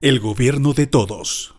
El gobierno de todos.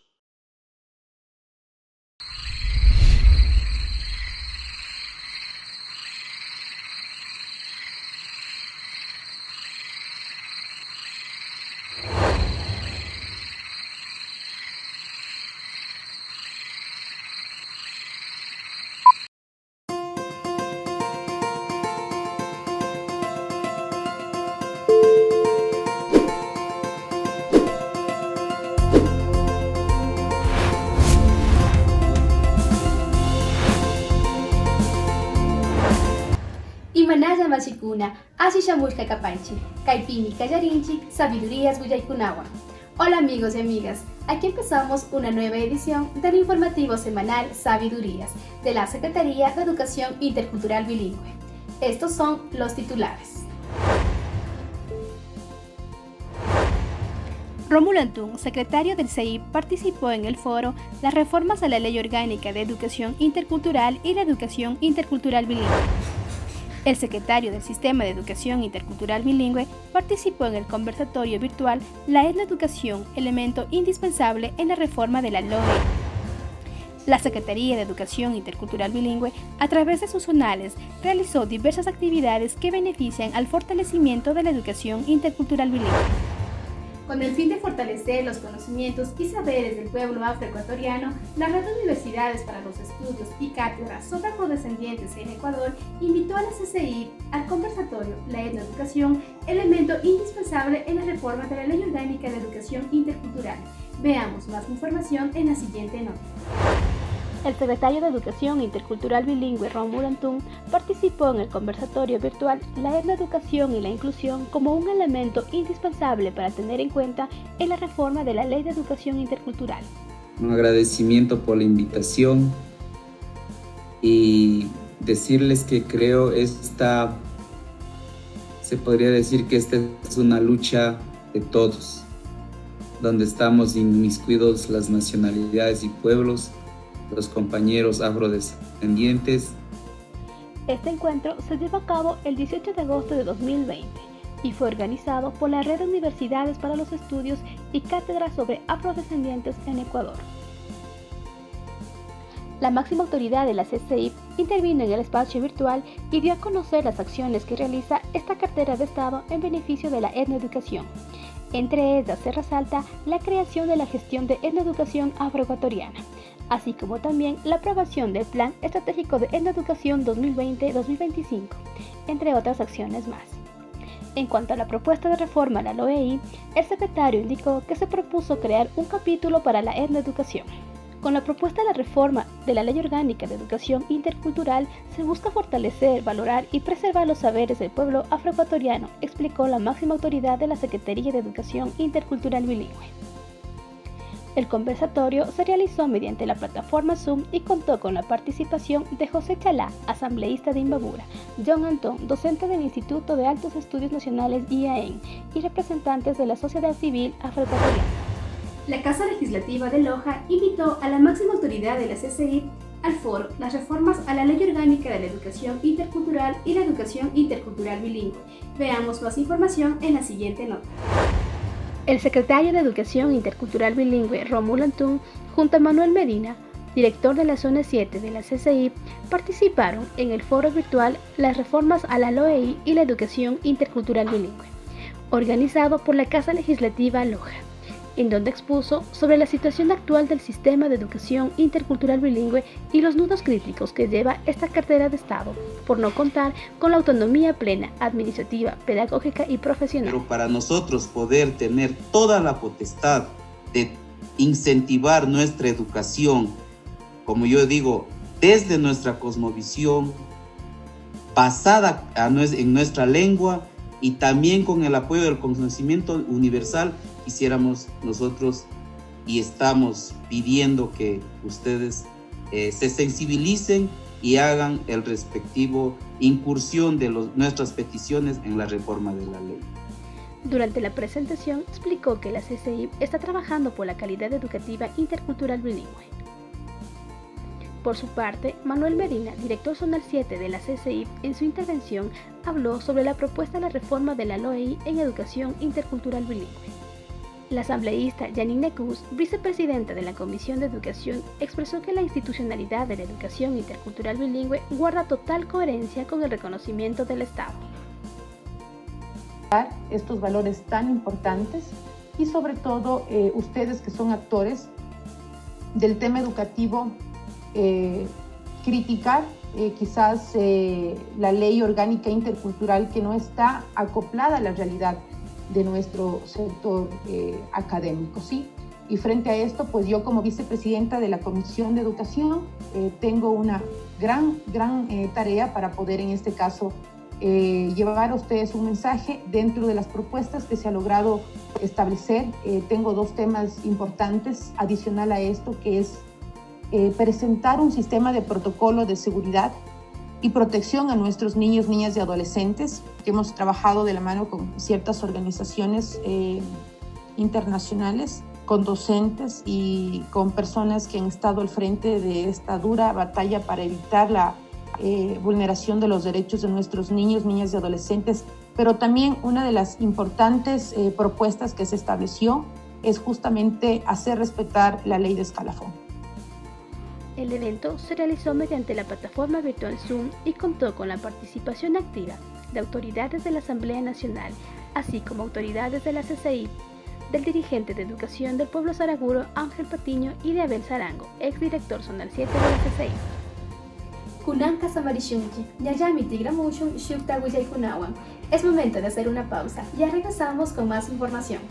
Imanaya Machikuna, Ashishamushka Kapanchi, Kaipimi Kayarinchi, Sabidurías Guyaykunawa. Hola amigos y amigas, aquí empezamos una nueva edición del informativo semanal Sabidurías de la Secretaría de Educación Intercultural Bilingüe. Estos son los titulares. Rómulo Antún, secretario del CEIP, participó en el foro Las reformas a la Ley Orgánica de Educación Intercultural y la Educación Intercultural Bilingüe. El secretario del Sistema de Educación Intercultural Bilingüe participó en el conversatorio virtual La etnoeducación, elemento indispensable en la reforma de la LOE. La Secretaría de Educación Intercultural Bilingüe, a través de sus zonales, realizó diversas actividades que benefician al fortalecimiento de la educación intercultural bilingüe. Con el fin de fortalecer los conocimientos y saberes del pueblo afroecuatoriano, la Red de Universidades para los Estudios y Cátedras sobre Afrodescendientes en Ecuador invitó a la CCI al conversatorio La etnoeducación, elemento indispensable en la reforma de la Ley Orgánica de Educación Intercultural. Veamos más información en la siguiente nota. El secretario de Educación Intercultural Bilingüe, Rómulo Antún, participó en el conversatorio virtual La etnoeducación y la inclusión como un elemento indispensable para tener en cuenta en la reforma de la Ley de Educación Intercultural. Un agradecimiento por la invitación y decirles que creo se podría decir que esta es una lucha de todos, donde estamos inmiscuidos las nacionalidades y pueblos, los compañeros afrodescendientes. Este encuentro se llevó a cabo el 18 de agosto de 2020 y fue organizado por la Red de Universidades para los Estudios y Cátedras sobre Afrodescendientes en Ecuador. La máxima autoridad de la CCI intervino en el espacio virtual y dio a conocer las acciones que realiza esta cartera de Estado en beneficio de la etnoeducación. Entre ellas se resalta la creación de la gestión de etnoeducación afroecuatoriana, así como también la aprobación del Plan Estratégico de Etnoeducación 2020-2025, entre otras acciones más. En cuanto a la propuesta de reforma a la LOEI, el secretario indicó que se propuso crear un capítulo para la etnoeducación. Con la propuesta de la reforma de la Ley Orgánica de Educación Intercultural se busca fortalecer, valorar y preservar los saberes del pueblo afroecuatoriano, explicó la máxima autoridad de la Secretaría de Educación Intercultural Bilingüe. El conversatorio se realizó mediante la plataforma Zoom y contó con la participación de José Chalá, asambleísta de Imbabura, John Antón, docente del Instituto de Altos Estudios Nacionales IAEN, y representantes de la sociedad civil afroecuatoriana. La Casa Legislativa de Loja invitó a la máxima autoridad de la CCI al foro Las reformas a la Ley Orgánica de la Educación Intercultural y la Educación Intercultural Bilingüe. Veamos más información en la siguiente nota. El secretario de Educación Intercultural Bilingüe, Rómulo Antún, junto a Manuel Medina, director de la Zona 7 de la CCI, participaron en el foro virtual Las reformas a la LOEI y la Educación Intercultural Bilingüe, organizado por la Casa Legislativa Loja, en donde expuso sobre la situación actual del sistema de educación intercultural bilingüe y los nudos críticos que lleva esta cartera de Estado, por no contar con la autonomía plena, administrativa, pedagógica y profesional. Pero para nosotros poder tener toda la potestad de incentivar nuestra educación, como yo digo, desde nuestra cosmovisión, basada en nuestra lengua y también con el apoyo del conocimiento universal, quisiéramos nosotros y estamos pidiendo que ustedes se sensibilicen y hagan el respectivo incursión de nuestras peticiones en la reforma de la ley. Durante la presentación explicó que la CCI está trabajando por la calidad educativa intercultural bilingüe. Por su parte, Manuel Medina, director zonal 7 de la CCI, en su intervención habló sobre la propuesta de la reforma de la LOEI en educación intercultural bilingüe. La asambleísta Janine Cus, vicepresidenta de la Comisión de Educación, expresó que la institucionalidad de la educación intercultural bilingüe guarda total coherencia con el reconocimiento del Estado. Estos valores tan importantes y sobre todo ustedes que son actores del tema educativo, criticar quizás la ley orgánica intercultural que no está acoplada a la realidad de nuestro sector académico, ¿sí? Y frente a esto, pues yo como vicepresidenta de la Comisión de Educación tengo una gran tarea para poder en este caso llevar a ustedes un mensaje dentro de las propuestas que se ha logrado establecer. Tengo dos temas importantes adicional a esto, que es presentar un sistema de protocolo de seguridad y protección a nuestros niños, niñas y adolescentes, que hemos trabajado de la mano con ciertas organizaciones internacionales, con docentes y con personas que han estado al frente de esta dura batalla para evitar la vulneración de los derechos de nuestros niños, niñas y adolescentes. Pero también una de las importantes propuestas que se estableció es justamente hacer respetar la ley de escalafón. El evento se realizó mediante la plataforma virtual Zoom y contó con la participación activa de autoridades de la Asamblea Nacional, así como autoridades de la CCI, del dirigente de Educación del Pueblo Saraguro, Ángel Patiño, y de Abel Sarango, exdirector zonal 7 de la CCI. Kunanka Samarishunki, Yayami Tigramushun, Shukta Kunawan. Es momento de hacer una pausa. Ya regresamos con más información.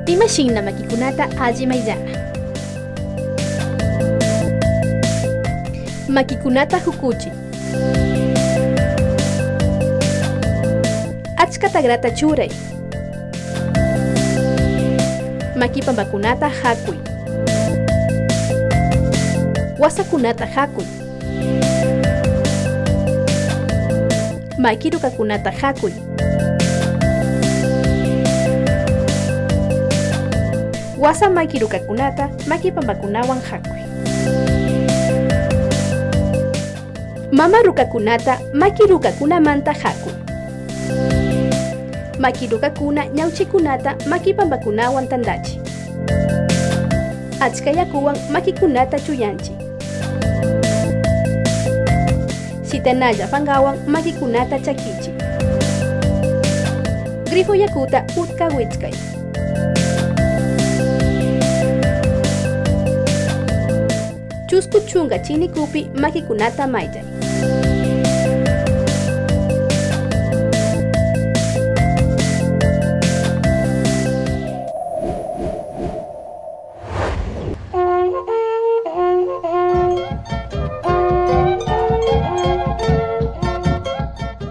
Imagina makikunata ajimaiyana. Makikunata hukuchi. Achkatagrata churay. Makipambakunata hakui. Wasakunata hakui. Makirukakunata hakui. Wasa makirukakunata makipambakunawan hakui. Mama rukakunata makirukakunamanta hakui. Makirukakuna ñawchikunata makipambakunawan tandachi. Achka yakuwan makikunata chuyanchi. Sitanalla fangawan makikunata chakichi. Grifo yakuta utka wichkay. Chusku chunga chinikupi makikunata mayjay.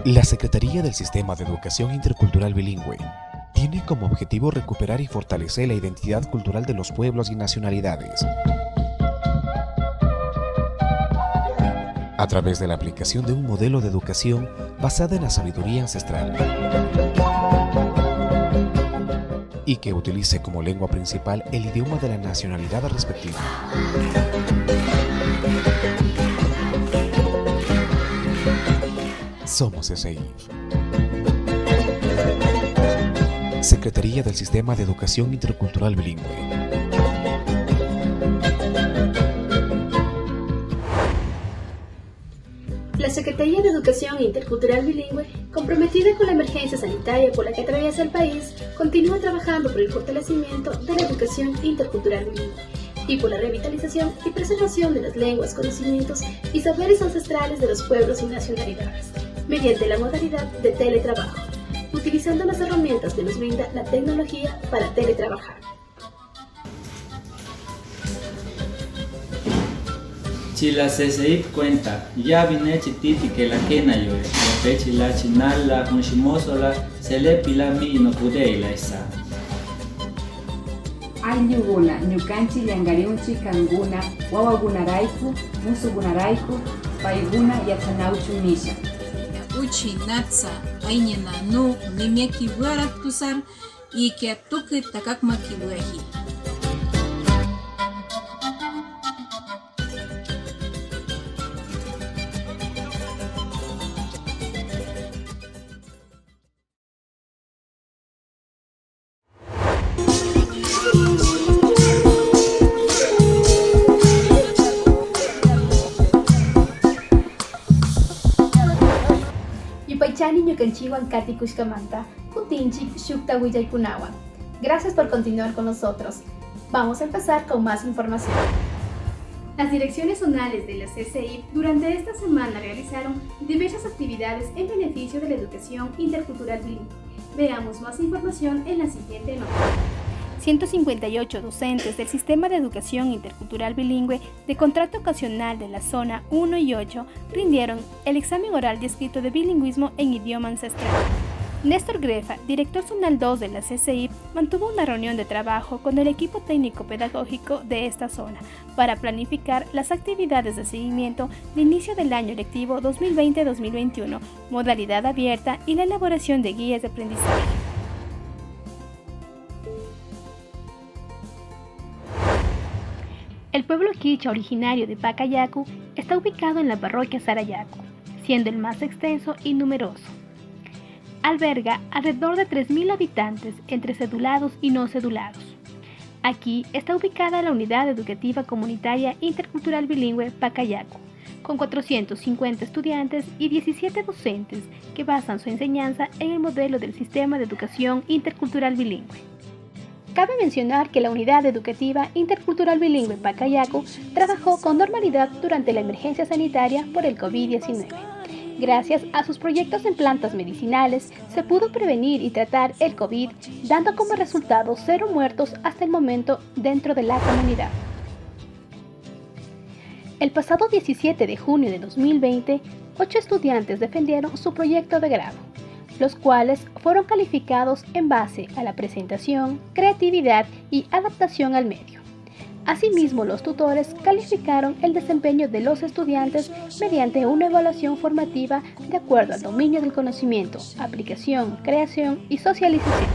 La Secretaría del Sistema de Educación Intercultural Bilingüe tiene como objetivo recuperar y fortalecer la identidad cultural de los pueblos y nacionalidades a través de la aplicación de un modelo de educación basada en la sabiduría ancestral y que utilice como lengua principal el idioma de la nacionalidad respectiva. Somos SEIF. Secretaría del Sistema de Educación Intercultural Bilingüe. La Secretaría de Educación Intercultural Bilingüe, comprometida con la emergencia sanitaria por la que atraviesa el país, continúa trabajando por el fortalecimiento de la educación intercultural bilingüe y por la revitalización y preservación de las lenguas, conocimientos y saberes ancestrales de los pueblos y nacionalidades, mediante la modalidad de teletrabajo, utilizando las herramientas que nos brinda la tecnología para teletrabajar. Si la CCI cuenta, ya vine chititi que la quena yo, la pechi la chinal la conchimoso la se le pila mi no pude la esa. Ayluguna, ñukanchi llangariunchi kanguna, wawagunarayku, musugunarayku, payguna yachanauchu nisha. uchi natsa aiñana no nimiaki buarat pusar y que atuque takakmaki bueji. Yupaychani ñukanchiwan kati kushkamanta, kutinchik shukta willaykunawan. Gracias por continuar con nosotros. Vamos a empezar con más información. Las direcciones zonales de la CCI durante esta semana realizaron diversas actividades en beneficio de la educación intercultural bilingüe. Veamos más información en la siguiente nota. 158 docentes del Sistema de Educación Intercultural Bilingüe de contrato ocasional de la zona 1 y 8 rindieron el examen oral y escrito de bilingüismo en idioma ancestral. Néstor Grefa, director zonal 2 de la CCI, mantuvo una reunión de trabajo con el equipo técnico-pedagógico de esta zona para planificar las actividades de seguimiento de inicio del año lectivo 2020-2021, modalidad abierta y la elaboración de guías de aprendizaje. El pueblo quichua originario de Pacayacu está ubicado en la parroquia Sarayacu, siendo el más extenso y numeroso. Alberga alrededor de 3.000 habitantes entre cedulados y no cedulados. Aquí está ubicada la Unidad Educativa Comunitaria Intercultural Bilingüe Pacayacu, con 450 estudiantes y 17 docentes que basan su enseñanza en el modelo del Sistema de Educación Intercultural Bilingüe. Cabe mencionar que la Unidad Educativa Intercultural Bilingüe Pacayacu trabajó con normalidad durante la emergencia sanitaria por el COVID-19. Gracias a sus proyectos en plantas medicinales, se pudo prevenir y tratar el COVID, dando como resultado 0 muertos hasta el momento dentro de la comunidad. El pasado 17 de junio de 2020, 8 estudiantes defendieron su proyecto de grado, los cuales fueron calificados en base a la presentación, creatividad y adaptación al medio. Asimismo, los tutores calificaron el desempeño de los estudiantes mediante una evaluación formativa de acuerdo al dominio del conocimiento, aplicación, creación y socialización.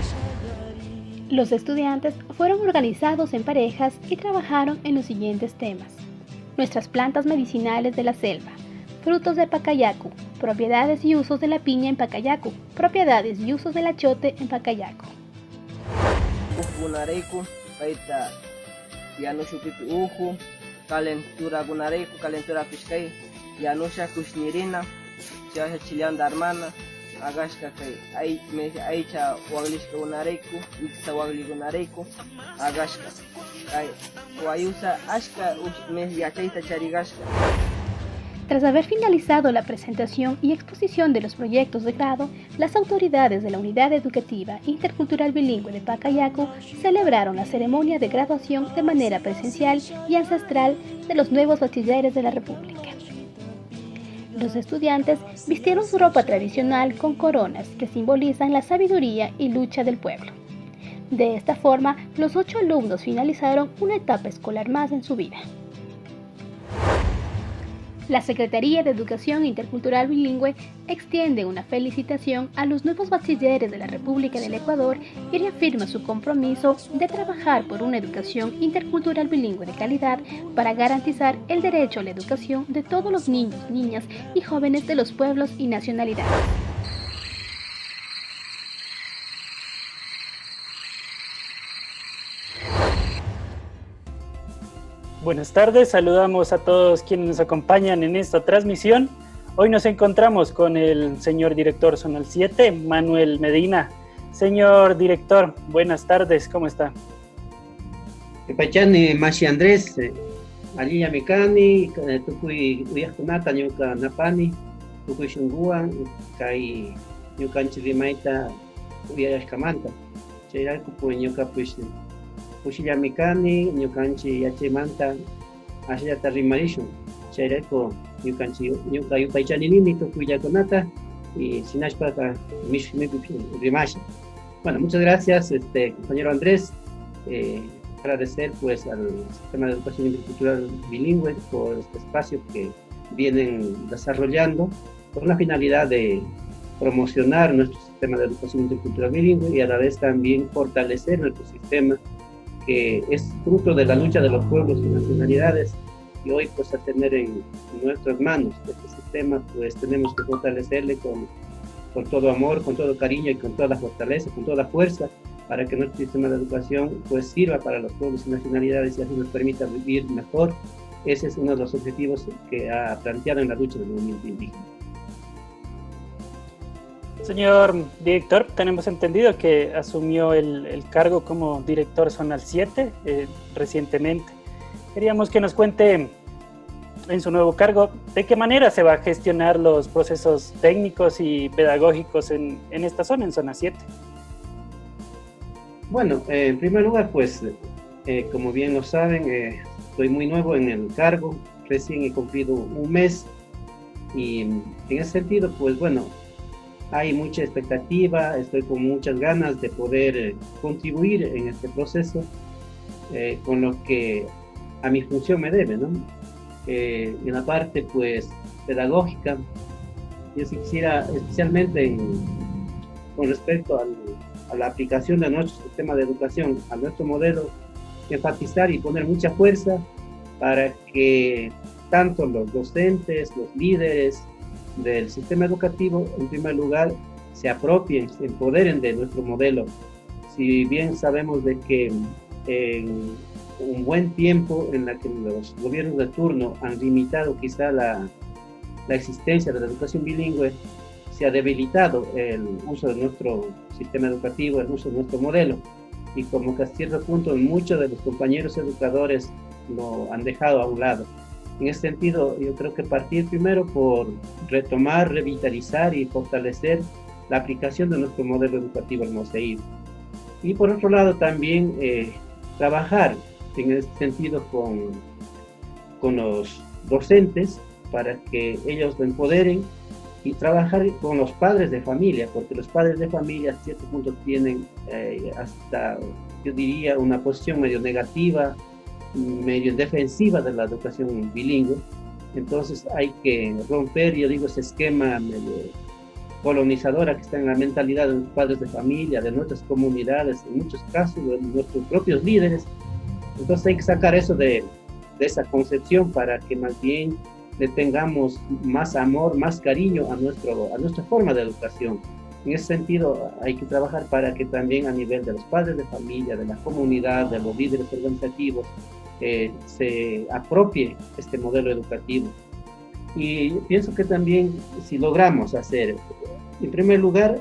Los estudiantes fueron organizados en parejas y trabajaron en los siguientes temas: nuestras plantas medicinales de la selva, frutos de Pacayacu, propiedades y usos de la piña en Pacayacu, propiedades y usos del achote en Pacayacu. Calentura gunareiku, calentura kushkai, yanusha kushnirina, chaja chilianda hermana, agashka kai, aicha waglishka gunareiku, itza wagli gunareiku, agashka, kai, wayusa ashka yachaita charigashka. Tras haber finalizado la presentación y exposición de los proyectos de grado, las autoridades de la Unidad Educativa Intercultural Bilingüe de Pacayacu celebraron la ceremonia de graduación de manera presencial y ancestral de los nuevos bachilleres de la República. Los estudiantes vistieron su ropa tradicional con coronas que simbolizan la sabiduría y lucha del pueblo. De esta forma, los 8 alumnos finalizaron una etapa escolar más en su vida. La Secretaría de Educación Intercultural Bilingüe extiende una felicitación a los nuevos bachilleres de la República del Ecuador y reafirma su compromiso de trabajar por una educación intercultural bilingüe de calidad para garantizar el derecho a la educación de todos los niños, niñas y jóvenes de los pueblos y nacionalidades. Buenas tardes, saludamos a todos quienes nos acompañan en esta transmisión. Hoy nos encontramos con el señor director Zonal 7, Manuel Medina. Señor director, buenas tardes, ¿cómo está? Pachani Mashi Andrés, allí Yamikani, Tukui Uyakunata, Nyuka Napani, Tukui Shunguan, Kai Nyukanchi Limaita Uyashkamanta, Chairaku Puñuka Push. Pushillamikani, Nyukanchi Yachimanta, Ashata Rimarishun, Chaireko, Nyukanchi, Nyuka Yupaichani Nini, Tokuyakonata y Sinashpaka Rimashi. Bueno, muchas gracias, compañero Andrés. Agradecer pues al Sistema de Educación Intercultural Bilingüe por este espacio que vienen desarrollando con la finalidad de promocionar nuestro sistema de educación intercultural bilingüe y a la vez también fortalecer nuestro sistema, que es fruto de la lucha de los pueblos y nacionalidades, y hoy pues a tener en nuestras manos este sistema, pues tenemos que fortalecerle con todo amor, con todo cariño y con toda la fortaleza, con toda la fuerza, para que nuestro sistema de educación pues sirva para los pueblos y nacionalidades y así nos permita vivir mejor. Ese es uno de los objetivos que ha planteado en la lucha del movimiento indígena. Señor director, tenemos entendido que asumió el cargo como director zonal 7 recientemente. Queríamos que nos cuente en su nuevo cargo de qué manera se va a gestionar los procesos técnicos y pedagógicos en esta zona, en zona 7. Bueno, en primer lugar, pues, como bien lo saben, estoy muy nuevo en el cargo, recién he cumplido un mes, y en ese sentido, pues bueno, hay mucha expectativa, estoy con muchas ganas de poder contribuir en este proceso, con lo que a mi función me debe, ¿no? En la parte, pues, pedagógica, yo sí quisiera, especialmente con respecto a la aplicación de nuestro sistema de educación, a nuestro modelo, enfatizar y poner mucha fuerza para que tanto los docentes, los líderes del sistema educativo, en primer lugar, se apropien, se empoderen de nuestro modelo. Si bien sabemos de que en un buen tiempo en la que los gobiernos de turno han limitado quizá la existencia de la educación bilingüe, se ha debilitado el uso de nuestro sistema educativo, el uso de nuestro modelo, y como que a cierto punto muchos de los compañeros educadores lo han dejado a un lado. En ese sentido, yo creo que partir primero por retomar, revitalizar y fortalecer la aplicación de nuestro modelo educativo, el MOSEIB. Y por otro lado también trabajar en ese sentido con los docentes para que ellos lo empoderen, y trabajar con los padres de familia, porque los padres de familia a cierto punto tienen hasta, yo diría, una posición medio negativa, medio defensiva de la educación bilingüe. Entonces hay que romper, yo digo, ese esquema medio colonizadora que está en la mentalidad de los padres de familia, de nuestras comunidades, en muchos casos de nuestros propios líderes. Entonces hay que sacar eso de esa concepción para que más bien le tengamos más amor, más cariño a nuestra forma de educación. En ese sentido hay que trabajar para que también a nivel de los padres de familia, de la comunidad, de los líderes organizativos, se apropie este modelo educativo. Y pienso que también si logramos hacer, en primer lugar,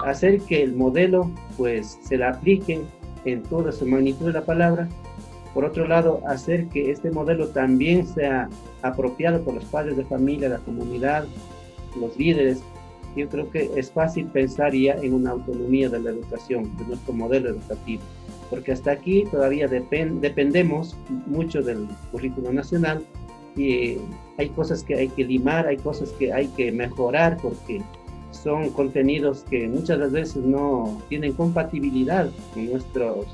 hacer que el modelo pues se la aplique en toda su magnitud de la palabra. Por otro lado, hacer que este modelo también sea apropiado por los padres de familia, la comunidad, los líderes. Yo creo que es fácil pensar ya en una autonomía de la educación, de nuestro modelo educativo, porque hasta aquí todavía dependemos mucho del currículo nacional, y hay cosas que hay que limar, hay cosas que hay que mejorar, porque son contenidos que muchas de las veces no tienen compatibilidad con nuestros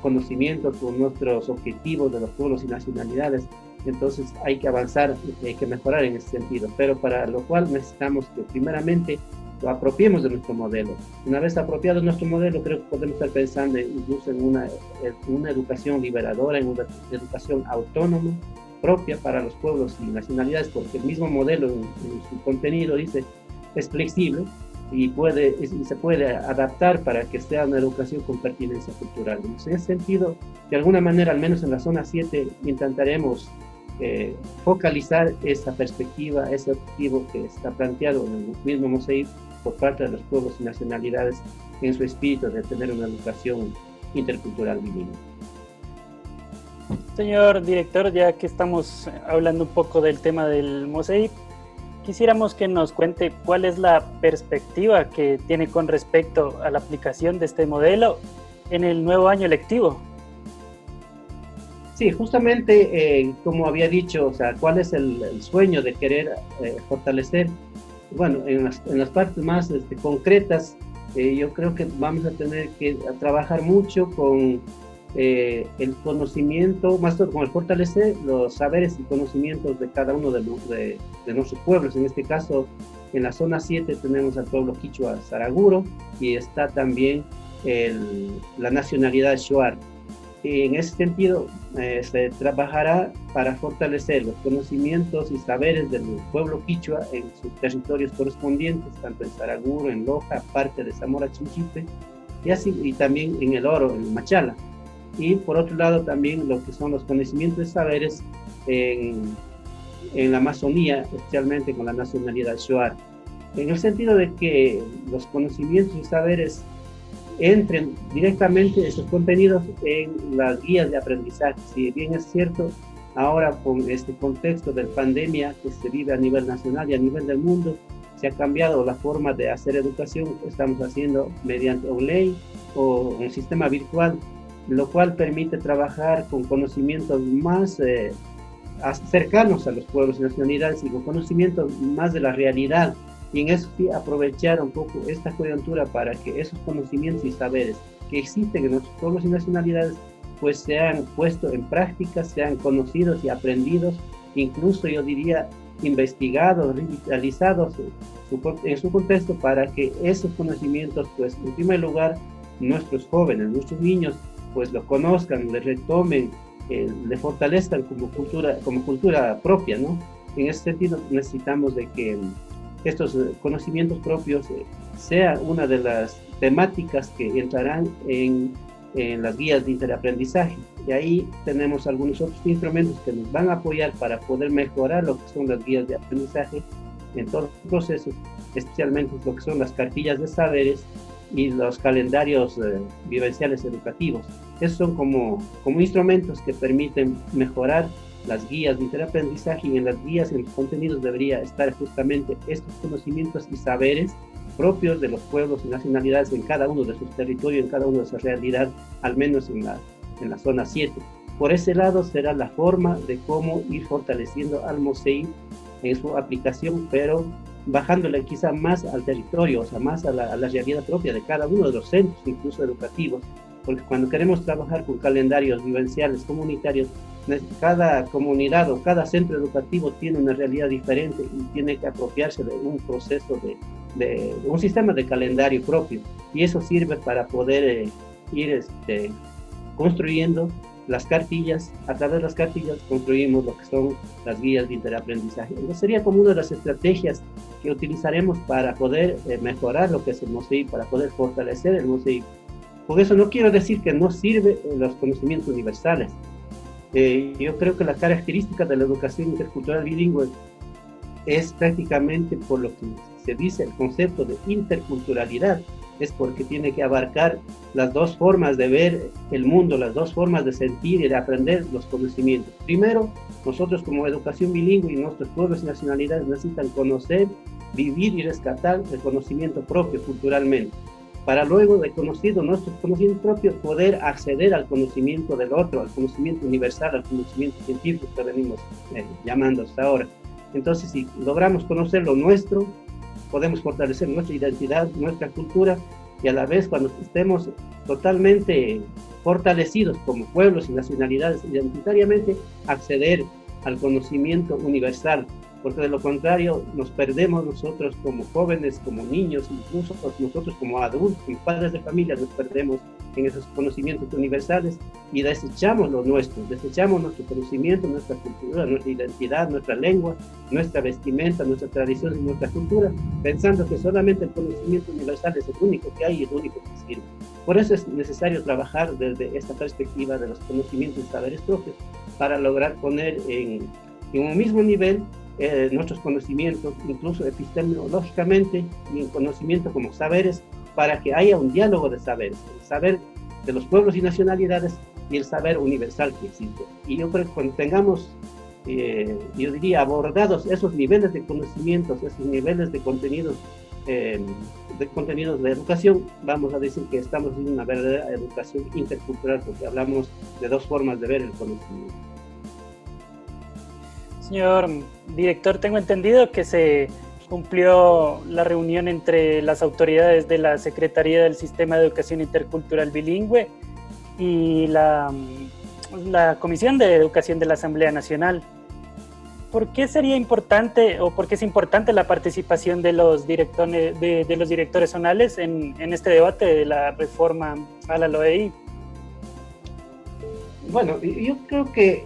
conocimientos, con nuestros objetivos de los pueblos y nacionalidades. Entonces hay que avanzar, hay que mejorar en ese sentido, pero para lo cual necesitamos que primeramente lo apropiemos de nuestro modelo. Una vez apropiado nuestro modelo, creo que podemos estar pensando incluso en una educación liberadora, en una educación autónoma, propia para los pueblos y nacionalidades, porque el mismo modelo en su contenido dice es flexible y se puede adaptar para que sea una educación con pertinencia cultural. Entonces, en ese sentido, de alguna manera, al menos en la zona 7, intentaremos focalizar esa perspectiva, ese objetivo que está planteado en el mismo MOSEIB por parte de los pueblos y nacionalidades en su espíritu de tener una educación intercultural bilingüe. Señor director, ya que estamos hablando un poco del tema del MOSEIB, quisiéramos que nos cuente cuál es la perspectiva que tiene con respecto a la aplicación de este modelo en el nuevo año lectivo. Sí, justamente como había dicho, o sea, cuál es el sueño de querer fortalecer. Bueno, en las partes más concretas, yo creo que vamos a tener que trabajar mucho con el conocimiento, más como el fortalecer los saberes y conocimientos de cada uno de nuestros pueblos. En este caso, en la zona 7 tenemos al pueblo quichua Saraguro y está también la nacionalidad Shuar. En ese sentido, se trabajará para fortalecer los conocimientos y saberes del pueblo quichua en sus territorios correspondientes, tanto en Saraguro, en Loja, parte de Zamora Chinchipe, y también en el Oro, en Machala. Y por otro lado también lo que son los conocimientos y saberes en la Amazonía, especialmente con la nacionalidad Shuar, en el sentido de que los conocimientos y saberes entren directamente esos contenidos en las guías de aprendizaje. Si bien es cierto, ahora con este contexto de pandemia que se vive a nivel nacional y a nivel del mundo, se ha cambiado la forma de hacer educación. Estamos haciendo mediante online o un sistema virtual, lo cual permite trabajar con conocimientos más cercanos a los pueblos y nacionalidades y con conocimientos más de la realidad. Y en eso sí aprovechar un poco esta coyuntura para que esos conocimientos y saberes que existen en nuestros pueblos y nacionalidades pues sean puestos en práctica, sean conocidos y aprendidos, incluso yo diría investigados, revitalizados en su contexto, para que esos conocimientos pues en primer lugar nuestros jóvenes, nuestros niños pues lo conozcan, le retomen, le fortalezcan como cultura propia, ¿no? En ese sentido necesitamos de que estos conocimientos propios sea una de las temáticas que entrarán en las guías de interaprendizaje. Y ahí tenemos algunos otros instrumentos que nos van a apoyar para poder mejorar lo que son las guías de aprendizaje en todos los procesos, especialmente lo que son las cartillas de saberes y los calendarios vivenciales educativos. Esos son como instrumentos que permiten mejorar las guías de interaprendizaje, y en las guías, en los contenidos debería estar justamente estos conocimientos y saberes propios de los pueblos y nacionalidades en cada uno de sus territorios, en cada uno de sus realidades, al menos en la zona 7. Por ese lado será la forma de cómo ir fortaleciendo al MOSEI en su aplicación, pero bajándole quizá más al territorio, o sea, más a la realidad propia de cada uno de los centros, incluso educativos, porque cuando queremos trabajar con calendarios vivenciales comunitarios, cada comunidad o cada centro educativo tiene una realidad diferente y tiene que apropiarse de un proceso de un sistema de calendario propio, y eso sirve para poder ir construyendo las cartillas. A través de las cartillas construimos lo que son las guías de interaprendizaje. Entonces sería como una de las estrategias que utilizaremos para poder mejorar lo que es el MOSEI, para poder fortalecer el MOSEI. Por eso no quiero decir que no sirve los conocimientos universales. Yo creo que la característica de la educación intercultural bilingüe es prácticamente, por lo que se dice, el concepto de interculturalidad, es porque tiene que abarcar las dos formas de ver el mundo, las dos formas de sentir y de aprender los conocimientos. Primero, nosotros como educación bilingüe y nuestros pueblos y nacionalidades necesitan conocer, vivir y rescatar el conocimiento propio culturalmente, para luego de conocido nuestros conocimientos propios poder acceder al conocimiento del otro, al conocimiento universal, al conocimiento científico que venimos llamando hasta ahora. Entonces, si logramos conocer lo nuestro, podemos fortalecer nuestra identidad, nuestra cultura, y a la vez, cuando estemos totalmente fortalecidos como pueblos y nacionalidades identitariamente, acceder al conocimiento universal, porque de lo contrario nos perdemos nosotros como jóvenes, como niños, incluso nosotros como adultos, como padres de familia, nos perdemos en esos conocimientos universales y desechamos lo nuestro, desechamos nuestro conocimiento, nuestra cultura, nuestra identidad, nuestra lengua, nuestra vestimenta, nuestra tradición y nuestra cultura, pensando que solamente el conocimiento universal es el único que hay y el único que sirve. Por eso es necesario trabajar desde esta perspectiva de los conocimientos y saberes propios para lograr poner en un mismo nivel nuestros conocimientos, incluso epistemológicamente, y en conocimiento como saberes, para que haya un diálogo de saberes, el saber de los pueblos y nacionalidades y el saber universal que existe. Y yo creo que cuando tengamos, yo diría, abordados esos niveles de conocimientos, esos niveles de contenidos de educación, vamos a decir que estamos en una verdadera educación intercultural, porque hablamos de dos formas de ver el conocimiento. Señor director, tengo entendido que se cumplió la reunión entre las autoridades de la Secretaría del Sistema de Educación Intercultural Bilingüe y la Comisión de Educación de la Asamblea Nacional. ¿Por qué sería importante o por qué es importante la participación de los directores zonales en este debate de la reforma a la LOEI? Bueno, yo creo que,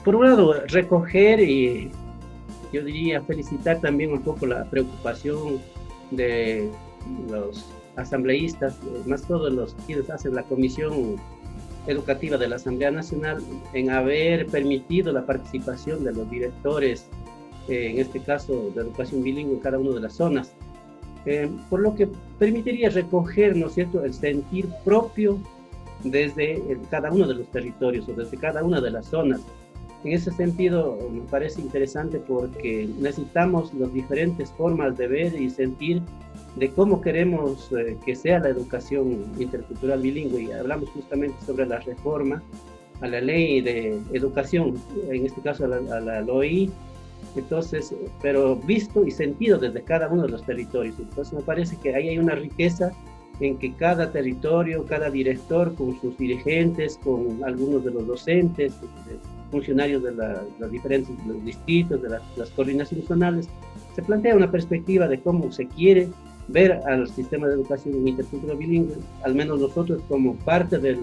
por un lado, recoger y yo diría felicitar también un poco la preocupación de los asambleístas, más todos los quienes hacen la Comisión Educativa de la Asamblea Nacional, en haber permitido la participación de los directores, en este caso de educación bilingüe en cada una de las zonas, por lo que permitiría recoger, ¿no es cierto?, el sentir propio desde cada uno de los territorios o desde cada una de las zonas. En ese sentido, me parece interesante porque necesitamos las diferentes formas de ver y sentir de cómo queremos que sea la educación intercultural bilingüe. Y hablamos justamente sobre la reforma a la ley de educación, en este caso a la LOEI, entonces, pero visto y sentido desde cada uno de los territorios. Entonces me parece que ahí hay una riqueza en que cada territorio, cada director con sus dirigentes, con algunos de los docentes, funcionarios de los diferentes distritos, de las coordinaciones zonales, se plantea una perspectiva de cómo se quiere ver al sistema de educación intercultural bilingüe, al menos nosotros como parte del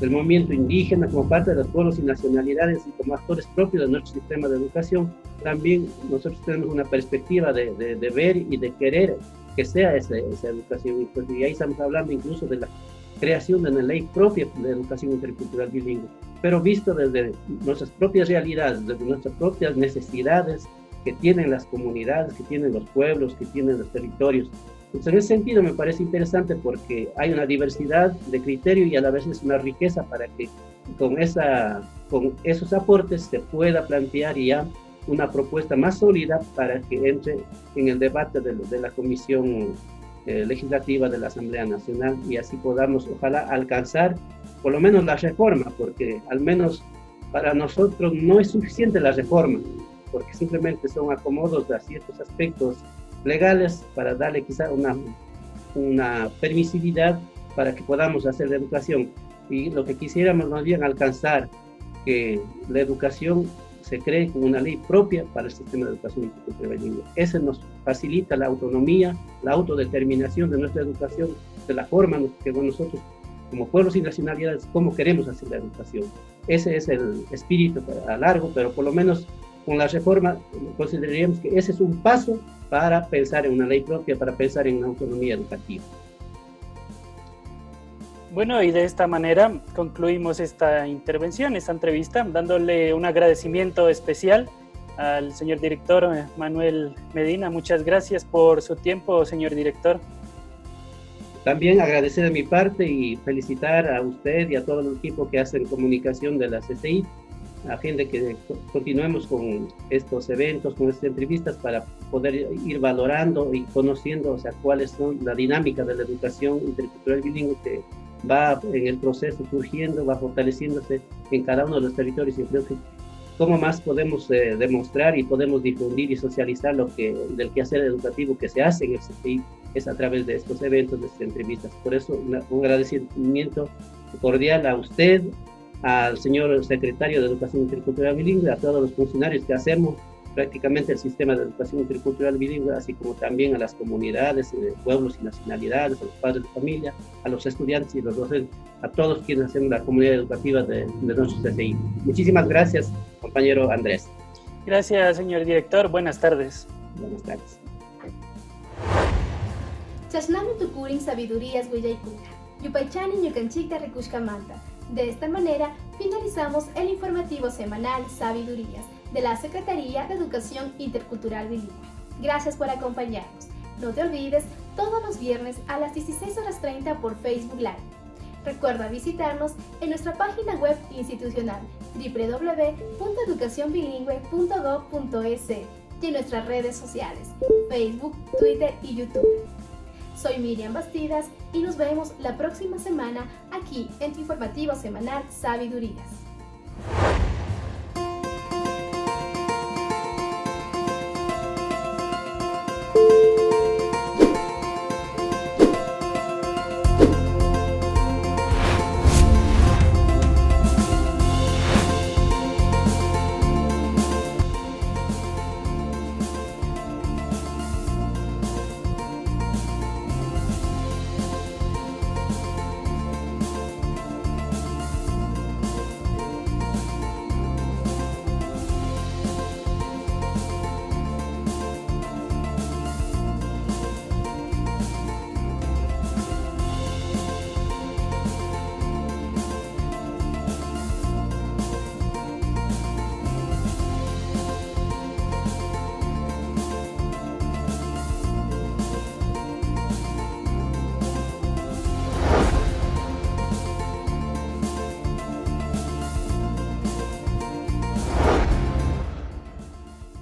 movimiento indígena, como parte de los pueblos y nacionalidades y como actores propios de nuestro sistema de educación, también nosotros tenemos una perspectiva de ver y de querer que sea esa educación. Y ahí estamos hablando incluso de la creación de una ley propia de educación intercultural bilingüe, pero visto desde nuestras propias realidades, desde nuestras propias necesidades que tienen las comunidades, que tienen los pueblos, que tienen los territorios. Entonces, en ese sentido me parece interesante porque hay una diversidad de criterio y a la vez es una riqueza para que con esos aportes se pueda plantear ya una propuesta más sólida para que entre en el debate de la Comisión Legislativa de la Asamblea Nacional y así podamos, ojalá, alcanzar por lo menos la reforma, porque al menos para nosotros no es suficiente la reforma, porque simplemente son acomodos a ciertos aspectos legales para darle quizá una permisividad para que podamos hacer la educación. Y lo que quisiéramos más bien alcanzar, que la educación se cree como una ley propia para el sistema de educación intercultural bilingüe. Ese nos facilita la autonomía, la autodeterminación de nuestra educación, de la forma que nosotros, como pueblos y nacionalidades, cómo queremos hacer la educación. Ese es el espíritu a largo, pero por lo menos con la reforma consideraríamos que ese es un paso para pensar en una ley propia, para pensar en una autonomía educativa. Bueno, y de esta manera concluimos esta intervención, esta entrevista, dándole un agradecimiento especial al señor director Manuel Medina. Muchas gracias por su tiempo, señor director. También agradecer de mi parte y felicitar a usted y a todo el equipo que hacen comunicación de la CCI, a fin de que continuemos con estos eventos, con estas entrevistas para poder ir valorando y conociendo, o sea, cuáles son la dinámica de la educación intercultural bilingüe que va en el proceso surgiendo, va fortaleciéndose en cada uno de los territorios, y creo que cómo más podemos demostrar y podemos difundir y socializar del quehacer educativo que se hace en el CCI es a través de estos eventos, de estas entrevistas. Por eso un agradecimiento cordial a usted, al señor secretario de Educación Intercultural Bilingüe, a todos los funcionarios que hacemos prácticamente el sistema de educación intercultural bilingüe, así como también a las comunidades, pueblos y nacionalidades, a los padres de familia, a los estudiantes y los docentes, a todos quienes hacen la comunidad educativa de nuestro CCI. Muchísimas gracias, compañero Andrés. Gracias, señor director. Buenas tardes. Buenas tardes. Chashnami tukurin sabidurías huillaykuna, yupaychani ñucanchikta rikushkamanta. De esta manera, finalizamos el informativo semanal Sabidurías de la Secretaría de Educación Intercultural Bilingüe. Gracias por acompañarnos. No te olvides, todos los viernes a las 16:30 por Facebook Live. Recuerda visitarnos en nuestra página web institucional www.educacionbilingüe.gov.es y en nuestras redes sociales, Facebook, Twitter y YouTube. Soy Miriam Bastidas y nos vemos la próxima semana aquí en tu informativo semanal Sabidurías.